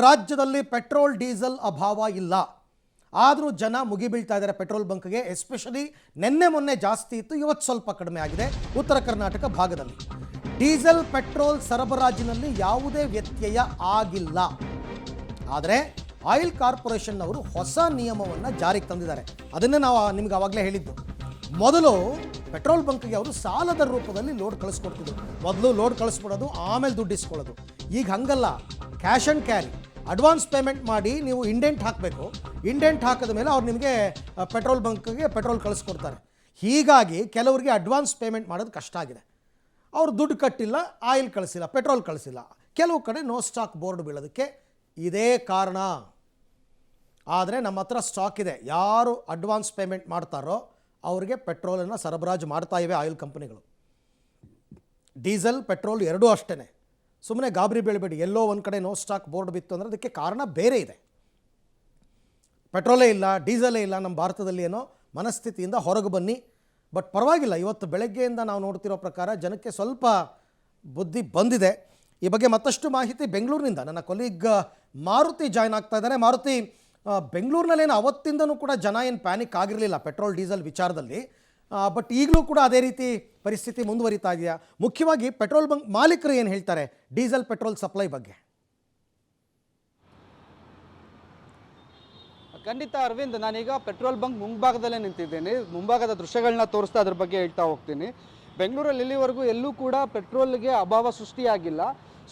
ರಾಜ್ಯದಲ್ಲಿ petrol diesel ಅಭಾವ ಇಲ್ಲ. ಆದರೂ ಜನ ಮುಗಿಬೀಳ್ತಾ ಇದ್ದಾರೆ ಪೆಟ್ರೋಲ್ ಬಂಕ್ಗೆ. ಎಸ್ಪೆಷಲಿ ನಿನ್ನೆ ಮೊನ್ನೆ ಜಾಸ್ತಿ ಇತ್ತು, ಇವತ್ತು ಸ್ವಲ್ಪ ಕಡಿಮೆ ಆಗಿದೆ ಉತ್ತರ ಕರ್ನಾಟಕ ಭಾಗದಲ್ಲಿ. ಡೀಸೆಲ್ ಪೆಟ್ರೋಲ್ ಸರಬರಾಜಿನಲ್ಲಿ ಯಾವುದೇ ವ್ಯತ್ಯಯ ಆಗಿಲ್ಲ. ಆದರೆ ಆಯಿಲ್ ಕಾರ್ಪೊರೇಷನ್ ಅವರು ಹೊಸ ನಿಯಮವನ್ನು ಜಾರಿಗೆ ತಂದಿದ್ದಾರೆ. ಅದನ್ನೇ ನಾವು ನಿಮ್ಗೆ ಆವಾಗಲೇ ಹೇಳಿದ್ದು. ಮೊದಲು ಪೆಟ್ರೋಲ್ ಬಂಕ್ಗೆ ಅವರು ಸಾಲದ ರೂಪದಲ್ಲಿ ಲೋಡ್ ಕಳಿಸ್ಕೊಡ್ತಿದ್ರು. ಮೊದಲು ಲೋಡ್ ಕಳಿಸ್ಬಿಡೋದು, ಆಮೇಲೆ ದುಡ್ಡು ಇಸ್ಕೊಳ್ಳೋದು. ಈಗ ಹಂಗಲ್ಲ, cash and carry. Advance payment ಮಾಡಿ ನೀವು ಇಂಡೆಂಟ್ ಹಾಕಬೇಕು. ಇಂಡೆಂಟ್ ಹಾಕಿದ ಮೇಲೆ ಅವ್ರು ನಿಮಗೆ ಪೆಟ್ರೋಲ್ ಬಂಕ್ಗೆ ಪೆಟ್ರೋಲ್ ಕಳಿಸ್ಕೊಡ್ತಾರೆ. ಹೀಗಾಗಿ ಕೆಲವರಿಗೆ ಅಡ್ವಾನ್ಸ್ ಪೇಮೆಂಟ್ ಮಾಡೋದು ಕಷ್ಟ ಆಗಿದೆ. ಅವರು ದುಡ್ಡು ಕಟ್ಟಿಲ್ಲ, ಆಯಿಲ್ ಕಳಿಸಿಲ್ಲ, ಪೆಟ್ರೋಲ್ ಕಳಿಸಿಲ್ಲ. ಕೆಲವು ಕಡೆ ನೋ ಸ್ಟಾಕ್ ಬೋರ್ಡ್ ಬೀಳೋದಕ್ಕೆ ಇದೇ ಕಾರಣ. ಆದರೆ ನಮ್ಮ ಹತ್ರ ಸ್ಟಾಕ್ ಇದೆ. ಯಾರು ಅಡ್ವಾನ್ಸ್ ಪೇಮೆಂಟ್ ಮಾಡ್ತಾರೋ ಅವರಿಗೆ ಪೆಟ್ರೋಲನ್ನು ಸರಬರಾಜು ಮಾಡ್ತಾ ಇವೆ ಆಯಿಲ್ ಕಂಪನಿಗಳು. ಡೀಸೆಲ್ ಪೆಟ್ರೋಲ್ ಎರಡೂ ಅಷ್ಟೇ. ಸುಮ್ಮನೆ ಗಾಬರಿ ಬೀಳಬೇಡಿ. ಎಲ್ಲೋ ಒಂದು ಕಡೆ ನೋ ಸ್ಟಾಕ್ ಬೋರ್ಡ್ ಬಿತ್ತು ಅಂದರೆ ಅದಕ್ಕೆ ಕಾರಣ ಬೇರೆ ಇದೆ. ಪೆಟ್ರೋಲೇ ಇಲ್ಲ, ಡೀಸೆಲೇ ಇಲ್ಲ ನಮ್ಮ ಭಾರತದಲ್ಲಿ ಏನೋ ಮನಸ್ಥಿತಿಯಿಂದ ಹೊರಗೆ ಬನ್ನಿ. ಬಟ್ ಪರವಾಗಿಲ್ಲ, ಇವತ್ತು ಬೆಳಗ್ಗೆಯಿಂದ ನಾವು ನೋಡ್ತಿರೋ ಪ್ರಕಾರ ಜನಕ್ಕೆ ಸ್ವಲ್ಪ ಬುದ್ಧಿ ಬಂದಿದೆ. ಈ ಬಗ್ಗೆ ಮತ್ತಷ್ಟು ಮಾಹಿತಿ ಬೆಂಗಳೂರಿನಿಂದ ನನ್ನ ಕೊಲೀಗ್ ಮಾರುತಿ ಜಾಯ್ನ್ ಆಗ್ತಾ ಇದ್ದಾರೆ. ಮಾರುತಿ, ಬೆಂಗಳೂರಿನಲ್ಲೇನು ಅವತ್ತಿಂದನೂ ಕೂಡ ಜನ ಏನು ಪ್ಯಾನಿಕ್ ಆಗಿರಲಿಲ್ಲ ಪೆಟ್ರೋಲ್ ಡೀಸೆಲ್ ವಿಚಾರದಲ್ಲಿ. ಬಟ್ ಈಗಲೂ ಕೂಡ ಅದೇ ರೀತಿ ಪರಿಸ್ಥಿತಿ ಮುಂದುವರಿತಾ ಇದೆಯಾ? ಮುಖ್ಯವಾಗಿ ಪೆಟ್ರೋಲ್ ಬಂಕ್ ಮಾಲೀಕರು ಏನು ಹೇಳ್ತಾರೆ ಡೀಸೆಲ್ ಪೆಟ್ರೋಲ್ ಸಪ್ಲೈ ಬಗ್ಗೆ? ಖಂಡಿತ ಅರವಿಂದ್, ನಾನೀಗ ಪೆಟ್ರೋಲ್ ಬಂಕ್ ಮುಂಭಾಗದಲ್ಲೇ ನಿಂತಿದ್ದೇನೆ. ಮುಂಭಾಗದ ದೃಶ್ಯಗಳನ್ನ ತೋರಿಸ್ತಾ ಅದ್ರ ಬಗ್ಗೆ ಹೇಳ್ತಾ ಹೋಗ್ತೀನಿ. ಬೆಂಗಳೂರಲ್ಲಿ ಇಲ್ಲಿವರೆಗೂ ಎಲ್ಲೂ ಕೂಡ ಪೆಟ್ರೋಲ್ಗೆ ಅಭಾವ ಸೃಷ್ಟಿಯಾಗಿಲ್ಲ.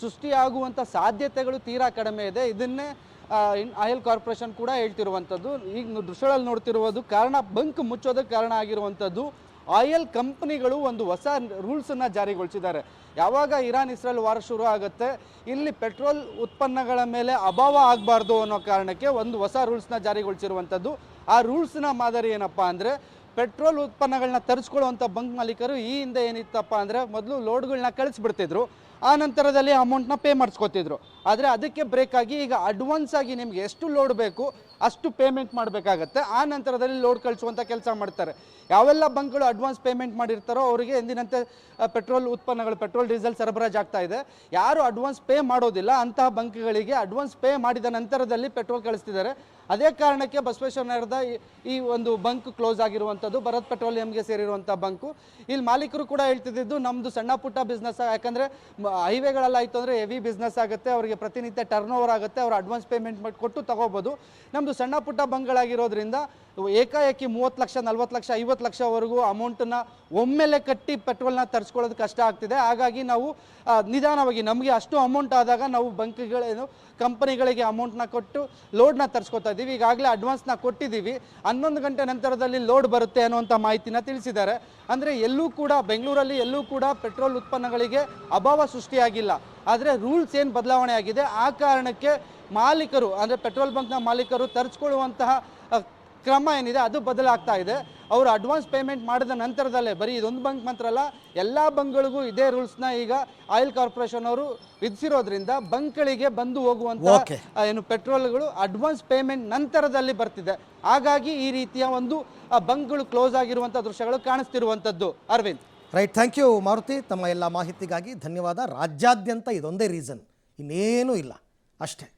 ಸೃಷ್ಟಿಯಾಗುವಂಥ ಸಾಧ್ಯತೆಗಳು ತೀರಾ ಕಡಿಮೆ ಇದೆ. ಇದನ್ನೇ ಆಯಿಲ್ ಕಾರ್ಪೊರೇಷನ್ ಕೂಡ ಹೇಳ್ತಿರುವಂಥದ್ದು. ಈಗ ದೃಶ್ಯಗಳಲ್ಲಿ ನೋಡ್ತಿರುವುದು ಕಾರಣ ಬಂಕ್ ಮುಚ್ಚೋದಕ್ಕೆ ಕಾರಣ ಆಗಿರುವಂಥದ್ದು. ಆಯಿಲ್ ಕಂಪ್ನಿಗಳು ಒಂದು ಹೊಸ ರೂಲ್ಸನ್ನು ಜಾರಿಗೊಳಿಸಿದ್ದಾರೆ. ಯಾವಾಗ ಇರಾನ್ ಇಸ್ರೇಲ್ ವಾರ ಶುರು ಆಗುತ್ತೆ, ಇಲ್ಲಿ ಪೆಟ್ರೋಲ್ ಉತ್ಪನ್ನಗಳ ಮೇಲೆ ಅಭಾವ ಆಗಬಾರ್ದು ಅನ್ನೋ ಕಾರಣಕ್ಕೆ ಒಂದು ಹೊಸ ರೂಲ್ಸ್ನ ಜಾರಿಗೊಳಿಸಿರುವಂಥದ್ದು. ಆ ರೂಲ್ಸ್ನ ಮಾದರಿ ಏನಪ್ಪ ಅಂದರೆ, ಪೆಟ್ರೋಲ್ ಉತ್ಪನ್ನಗಳನ್ನ ತರಿಸ್ಕೊಳ್ಳುವಂಥ ಬಂಕ್ ಮಾಲೀಕರು ಈ ಹಿಂದೆ ಏನಿತ್ತಪ್ಪ ಅಂದರೆ, ಮೊದಲು ಲೋಡ್ಗಳನ್ನ ಕಳಿಸ್ಬಿಡ್ತಿದ್ರು, ಆ ನಂತರದಲ್ಲಿ ಅಮೌಂಟ್ನ ಪೇ ಮಾಡಿಸ್ಕೊತಿದ್ರು. ಆದರೆ ಅದಕ್ಕೆ ಬ್ರೇಕ್ ಆಗಿ ಈಗ ಅಡ್ವಾನ್ಸ್ ಆಗಿ ನಿಮಗೆ ಎಷ್ಟು ಲೋಡ್ ಬೇಕು ಅಷ್ಟು ಪೇಮೆಂಟ್ ಮಾಡಬೇಕಾಗತ್ತೆ. ಆ ನಂತರದಲ್ಲಿ ಲೋಡ್ ಕಳಿಸುವಂಥ ಕೆಲಸ ಮಾಡ್ತಾರೆ. ಯಾವೆಲ್ಲ ಬಂಕ್ಗಳು ಅಡ್ವಾನ್ಸ್ ಪೇಮೆಂಟ್ ಮಾಡಿರ್ತಾರೋ ಅವರಿಗೆ ಎಂದಿನಂತೆ ಪೆಟ್ರೋಲ್ ಉತ್ಪನ್ನಗಳು, ಪೆಟ್ರೋಲ್ ಡೀಸೆಲ್ ಸರಬರಾಜು ಆಗ್ತಾ ಇದೆ. ಯಾರು ಅಡ್ವಾನ್ಸ್ ಪೇ ಮಾಡೋದಿಲ್ಲ ಅಂತಹ ಬಂಕ್ಗಳಿಗೆ ಅಡ್ವಾನ್ಸ್ ಪೇ ಮಾಡಿದ ನಂತರದಲ್ಲಿ ಪೆಟ್ರೋಲ್ ಕಳಿಸ್ತಿದ್ದಾರೆ. ಅದೇ ಕಾರಣಕ್ಕೆ ಬಸವೇಶ್ವರ ನಗರದ ಈ ಒಂದು ಬಂಕ್ ಕ್ಲೋಸ್ ಆಗಿರುವಂಥದ್ದು, ಭಾರತ್ ಪೆಟ್ರೋಲಿಯಂಗೆ ಸೇರಿರುವಂಥ ಬಂಕು. ಇಲ್ಲಿ ಮಾಲೀಕರು ಕೂಡ ಹೇಳ್ತಿದ್ದು, ನಮ್ಮದು ಸಣ್ಣ ಪುಟ್ಟ ಬಿಸ್ನೆಸ್, ಯಾಕಂದರೆ ಹೈವೇಗಳೆಲ್ಲ ಆಯಿತು ಅಂದರೆ ಹೆವಿ ಬಿಸ್ನೆಸ್ ಆಗುತ್ತೆ, ಅವರಿಗೆ ಪ್ರತಿನಿತ್ಯ ಟರ್ನ್ ಓವರ್ ಆಗುತ್ತೆ, ಅವರು ಅಡ್ವಾನ್ಸ್ ಪೇಮೆಂಟ್ ಮಾಡಿ ಕೊಟ್ಟು ತಗೋಬೋದು. ನಮ್ಮದು ಸಣ್ಣ ಪುಟ್ಟ ಬಂಕ್ಗಳಾಗಿರೋದ್ರಿಂದ ಏಕಾಏಕಿ 30 ಲಕ್ಷ, 40 ಲಕ್ಷ, 50 ಲಕ್ಷವರೆಗೂ ಅಮೌಂಟನ್ನು ಒಮ್ಮೆಲೆ ಕಟ್ಟಿ ಪೆಟ್ರೋಲ್ನ ತರಿಸ್ಕೊಳ್ಳೋದು ಕಷ್ಟ ಆಗ್ತಿದೆ. ಹಾಗಾಗಿ ನಾವು ನಿಧಾನವಾಗಿ, ನಮಗೆ ಅಷ್ಟು ಅಮೌಂಟ್ ಆದಾಗ ನಾವು ಬಂಕ್ಗಳೇನು ಕಂಪನಿಗಳಿಗೆ ಅಮೌಂಟ್ನ ಕೊಟ್ಟು ಲೋಡ್ನ ತರಿಸ್ಕೊತಾ ಇದ್ದೀವಿ. ಈಗಾಗಲೇ ಅಡ್ವಾನ್ಸ್ನ ಕೊಟ್ಟಿದ್ದೀವಿ. 11 ಗಂಟೆ ನಂತರದಲ್ಲಿ ಲೋಡ್ ಬರುತ್ತೆ ಅನ್ನುವಂಥ ಮಾಹಿತಿನ ತಿಳಿಸಿದ್ದಾರೆ. ಅಂದರೆ ಎಲ್ಲೂ ಕೂಡ ಬೆಂಗಳೂರಲ್ಲಿ ಎಲ್ಲೂ ಕೂಡ ಪೆಟ್ರೋಲ್ ಉತ್ಪನ್ನಗಳಿಗೆ ಅಭಾವ ಸೃಷ್ಟಿಯಾಗಿಲ್ಲ. ಆದರೆ ರೂಲ್ಸ್ ಏನು ಬದಲಾವಣೆ ಆಗಿದೆ, ಆ ಕಾರಣಕ್ಕೆ ಮಾಲೀಕರು ಅಂದರೆ ಪೆಟ್ರೋಲ್ ಬಂಕ್ನ ಮಾಲೀಕರು ತರಿಸ್ಕೊಳ್ಳುವಂತಹ ಕ್ರಮ ಏನಿದೆ ಅದು ಬದಲಾಗ್ತಾ ಇದೆ. ಅವರು ಅಡ್ವಾನ್ಸ್ ಪೇಮೆಂಟ್ ಮಾಡಿದ ನಂತರದಲ್ಲೇ, ಬರೀ ಇದೊಂದು ಬಂಕ್ ಮಾತ್ರ ಅಲ್ಲ, ಎಲ್ಲ ಬಂಕ್ಗಳಿಗೂ ಇದೇ ರೂಲ್ಸ್ನ ಈಗ ಆಯಿಲ್ ಕಾರ್ಪೊರೇಷನ್ ಅವರು ವಿಧಿಸಿರೋದ್ರಿಂದ ಬಂಕ್ಗಳಿಗೆ ಬಂದು ಹೋಗುವಂಥ ಏನು ಪೆಟ್ರೋಲ್ಗಳು ಅಡ್ವಾನ್ಸ್ ಪೇಮೆಂಟ್ ನಂತರದಲ್ಲಿ ಬರ್ತಿದೆ. ಹಾಗಾಗಿ ಈ ರೀತಿಯ ಒಂದು ಬಂಕ್ಗಳು ಕ್ಲೋಸ್ ಆಗಿರುವಂಥ ದೃಶ್ಯಗಳು ಕಾಣಿಸ್ತಿರುವಂಥದ್ದು. Arvind, right, thank you Maruti. ತಮ್ಮ ಎಲ್ಲ ಮಾಹಿತಿಗಾಗಿ ಧನ್ಯವಾದ. ರಾಜ್ಯಾದ್ಯಂತ ಇದೊಂದೇ ರೀಸನ್, ಇನ್ನೇನೂ ಇಲ್ಲ, ಅಷ್ಟೇ.